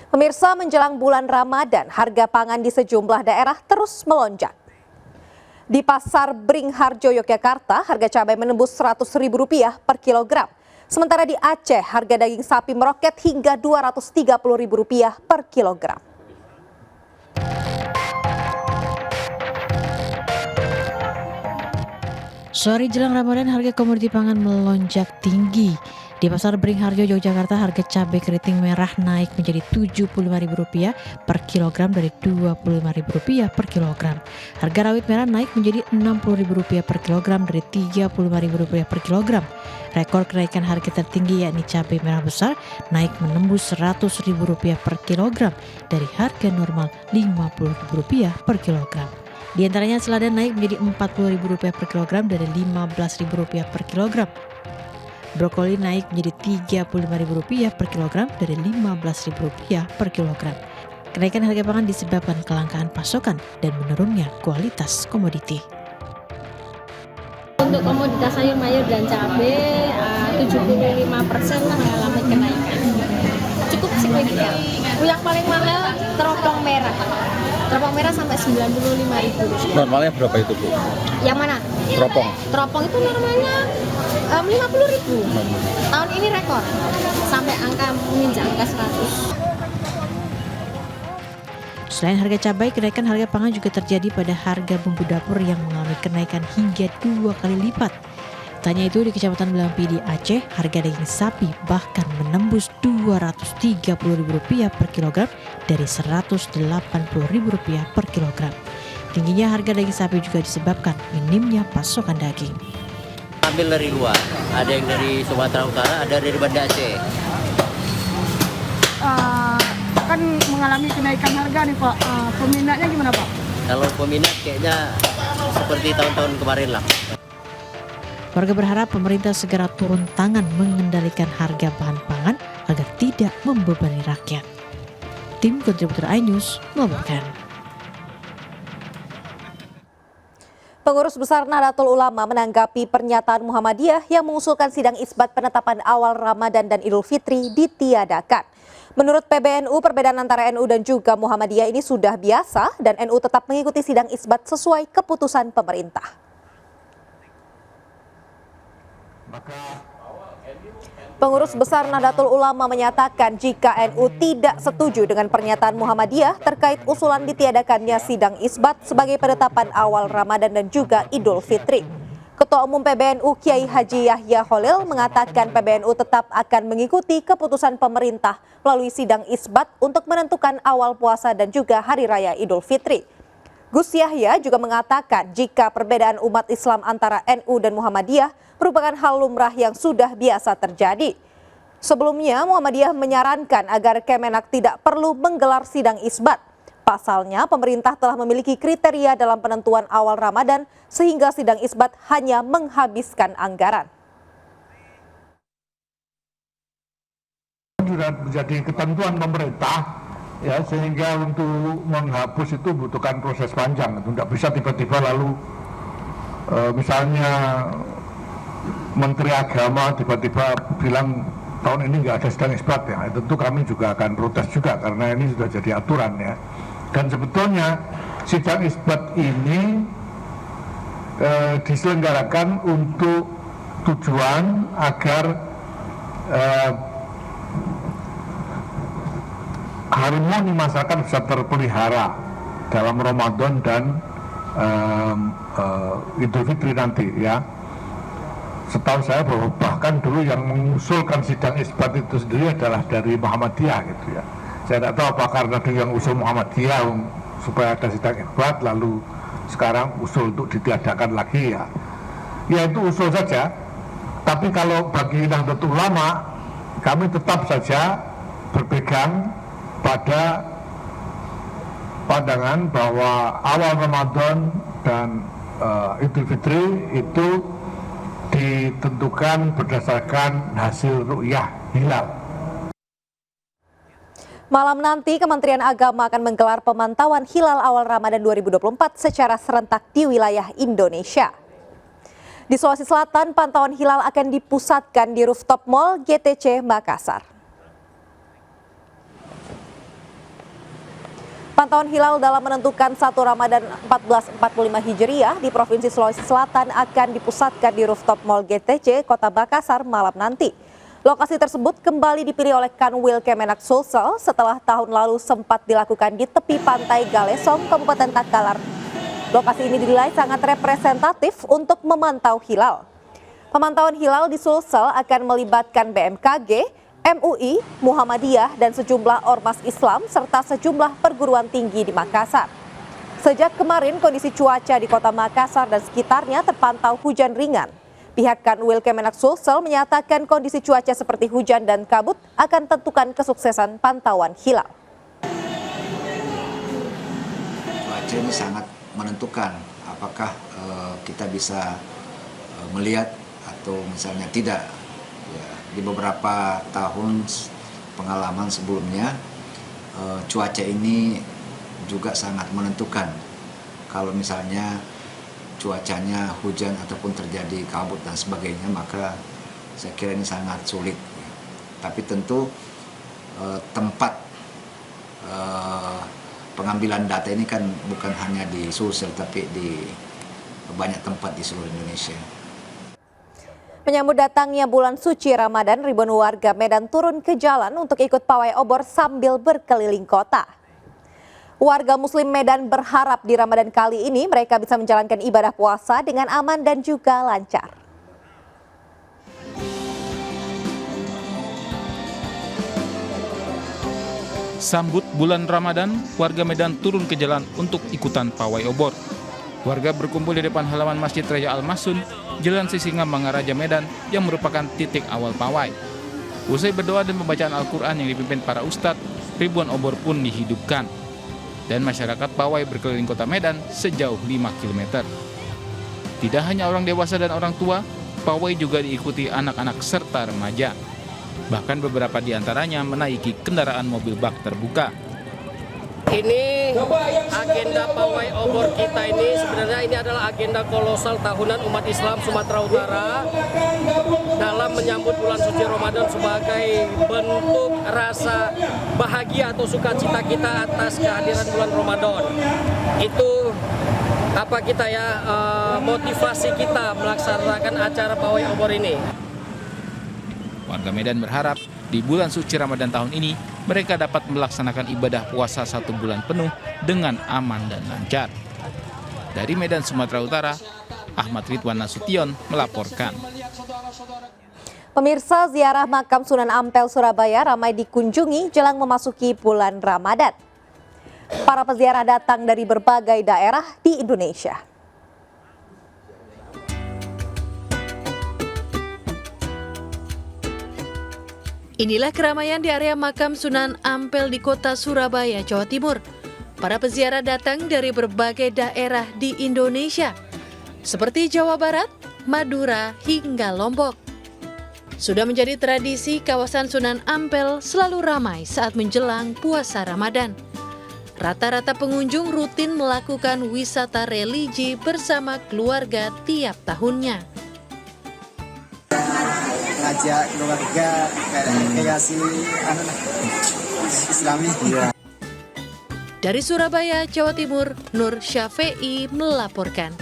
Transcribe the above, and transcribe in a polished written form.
Pemirsa, menjelang bulan Ramadan, harga pangan di sejumlah daerah terus melonjak. Di Pasar Bringharjo, Yogyakarta, harga cabai menembus Rp100.000 per kilogram. Sementara di Aceh, harga daging sapi meroket hingga Rp230.000 per kilogram. Sore jelang Ramadan, harga komoditi pangan melonjak tinggi. Di Pasar Bringharjo, Yogyakarta, harga cabai keriting merah naik menjadi Rp75.000 per kilogram dari Rp25.000 per kilogram. Harga rawit merah naik menjadi Rp60.000 per kilogram dari Rp35.000 per kilogram. Rekor kenaikan harga tertinggi yakni cabai merah besar naik menembus Rp100.000 per kilogram dari harga normal Rp50.000 per kilogram. Di antaranya selada naik menjadi Rp40.000 per kilogram dari Rp15.000 per kilogram. Brokoli naik menjadi Rp35.000 per kilogram dari Rp15.000 per kilogram. Kenaikan harga pangan disebabkan kelangkaan pasokan dan menurunnya kualitas komoditi. Untuk komoditas sayur mayur dan cabai 75% mengalami kenaikan. Cukup signifikan. Yang paling mahal teropong merah. Teropong merah sampai Rp95.000. Normalnya berapa itu, Bu? Yang mana? Teropong. Teropong itu normalnya Rp50.000. Tahun ini rekor. Sampai angka menginjak angka 100. Selain harga cabai, kenaikan harga pangan juga terjadi pada harga bumbu dapur yang mengalami kenaikan hingga 2 kali lipat. Tanya itu di Kecamatan Belampi di Aceh, harga daging sapi bahkan menembus Rp230.000 per kilogram dari Rp180.000 per kilogram. Tingginya harga daging sapi juga disebabkan minimnya pasokan daging. Ambil dari luar, ada yang dari Sumatera Utara, ada dari Banda Aceh. Kan mengalami kenaikan harga nih Pak, peminatnya gimana Pak? Kalau peminat kayaknya seperti tahun-tahun kemarin lah. Warga berharap pemerintah segera turun tangan mengendalikan harga bahan pangan agar tidak membebani rakyat. Tim kontributor iNews melaporkan. Pengurus Besar Nahdlatul Ulama menanggapi pernyataan Muhammadiyah yang mengusulkan sidang isbat penetapan awal Ramadan dan Idul Fitri ditiadakan. Menurut PBNU, perbedaan antara NU dan juga Muhammadiyah ini sudah biasa dan NU tetap mengikuti sidang isbat sesuai keputusan pemerintah. Pengurus Besar Nahdlatul Ulama menyatakan jika NU tidak setuju dengan pernyataan Muhammadiyah terkait usulan ditiadakannya sidang isbat sebagai penetapan awal Ramadan dan juga Idul Fitri. Ketua Umum PBNU Kiai Haji Yahya Kholil mengatakan PBNU tetap akan mengikuti keputusan pemerintah melalui sidang isbat untuk menentukan awal puasa dan juga Hari Raya Idul Fitri. Gus Yahya juga mengatakan jika perbedaan umat Islam antara NU dan Muhammadiyah merupakan hal lumrah yang sudah biasa terjadi. Sebelumnya Muhammadiyah menyarankan agar Kemenak tidak perlu menggelar sidang isbat. Pasalnya pemerintah telah memiliki kriteria dalam penentuan awal Ramadan sehingga sidang isbat hanya menghabiskan anggaran. Sudah menjadi ketentuan pemerintah ya, sehingga untuk menghapus itu butuhkan proses panjang. Itu tidak bisa tiba-tiba lalu misalnya Menteri Agama tiba-tiba bilang tahun ini nggak ada sidang isbat ya. Tentu kami juga akan protes juga karena ini sudah jadi aturan ya. Dan sebetulnya sidang isbat ini diselenggarakan untuk tujuan agar harmoni masyarakat bisa terpelihara dalam Ramadan dan Idul Fitri nanti ya. Setahu saya bahwa bahkan dulu yang mengusulkan sidang isbat itu sendiri adalah dari Muhammadiyah gitu ya. Saya tidak tahu apa karena dulu yang usul Muhammadiyah supaya ada sidang isbat lalu sekarang usul untuk ditiadakan lagi ya. Ya itu usul saja. Tapi kalau bagi Nahdlatul Ulama kami tetap saja berpegang pada pandangan bahwa awal Ramadan dan Idul Fitri itu ditentukan berdasarkan hasil ru'yah hilal. Malam nanti Kementerian Agama akan menggelar pemantauan hilal awal Ramadan 2024 secara serentak di wilayah Indonesia. Di Sulawesi Selatan, pantauan hilal akan dipusatkan di rooftop Mall GTC Makassar. Pantauan hilal dalam menentukan 1 Ramadan 1445 Hijriah di Provinsi Sulawesi Selatan akan dipusatkan di rooftop Mall GTC Kota Makassar malam nanti. Lokasi tersebut kembali dipilih oleh Kanwil Kemenak Sulsel setelah tahun lalu sempat dilakukan di tepi pantai Galesong, Kabupaten Takalar. Lokasi ini dinilai sangat representatif untuk memantau hilal. Pemantauan hilal di Sulsel akan melibatkan BMKG, MUI, Muhammadiyah, dan sejumlah ormas Islam serta sejumlah perguruan tinggi di Makassar. Sejak kemarin kondisi cuaca di Kota Makassar dan sekitarnya terpantau hujan ringan. Pihak Kanwil Kemenak Sulsel menyatakan kondisi cuaca seperti hujan dan kabut akan tentukan kesuksesan pantauan hilal. Cuaca ini sangat menentukan apakah kita bisa melihat atau misalnya tidak. Ya, di beberapa tahun pengalaman sebelumnya cuaca ini juga sangat menentukan. Kalau misalnya cuacanya hujan ataupun terjadi kabut dan sebagainya, maka saya kira ini sangat sulit. Tapi tentu tempat pengambilan data ini kan bukan hanya di Sulsel tapi di banyak tempat di seluruh Indonesia. Menyambut datangnya bulan suci Ramadan, ribuan warga Medan turun ke jalan untuk ikut pawai obor sambil berkeliling kota. Warga Muslim Medan berharap di Ramadan kali ini mereka bisa menjalankan ibadah puasa dengan aman dan juga lancar. Sambut bulan Ramadan, warga Medan turun ke jalan untuk ikutan pawai obor. Warga berkumpul di depan halaman Masjid Raya Al-Masun, Jalan Sisingamangaraja Medan yang merupakan titik awal pawai. Usai berdoa dan pembacaan Al-Quran yang dipimpin para ustadz, ribuan obor pun dihidupkan. Dan masyarakat pawai berkeliling kota Medan sejauh 5 km. Tidak hanya orang dewasa dan orang tua, pawai juga diikuti anak-anak serta remaja. Bahkan beberapa di antaranya menaiki kendaraan mobil bak terbuka. Ini agenda pawai obor kita ini sebenarnya ini adalah agenda kolosal tahunan umat Islam Sumatera Utara dalam menyambut bulan suci Ramadan sebagai bentuk rasa bahagia atau sukacita kita atas kehadiran bulan Ramadan. Itu apa kita ya motivasi kita melaksanakan acara pawai obor ini. Warga Medan berharap di bulan suci Ramadan tahun ini mereka dapat melaksanakan ibadah puasa 1 bulan penuh dengan aman dan lancar. Dari Medan, Sumatera Utara, Ahmad Ridwan Nasution melaporkan. Pemirsa, ziarah makam Sunan Ampel Surabaya ramai dikunjungi jelang memasuki bulan Ramadan. Para peziarah datang dari berbagai daerah di Indonesia. Inilah keramaian di area makam Sunan Ampel di kota Surabaya, Jawa Timur. Para peziarah datang dari berbagai daerah di Indonesia, seperti Jawa Barat, Madura, hingga Lombok. Sudah menjadi tradisi kawasan Sunan Ampel selalu ramai saat menjelang puasa Ramadan. Rata-rata pengunjung rutin melakukan wisata religi bersama keluarga tiap tahunnya. Ngajak keluarga kreasi Islami. Dari Surabaya, Jawa Timur, Nur Syafei melaporkan.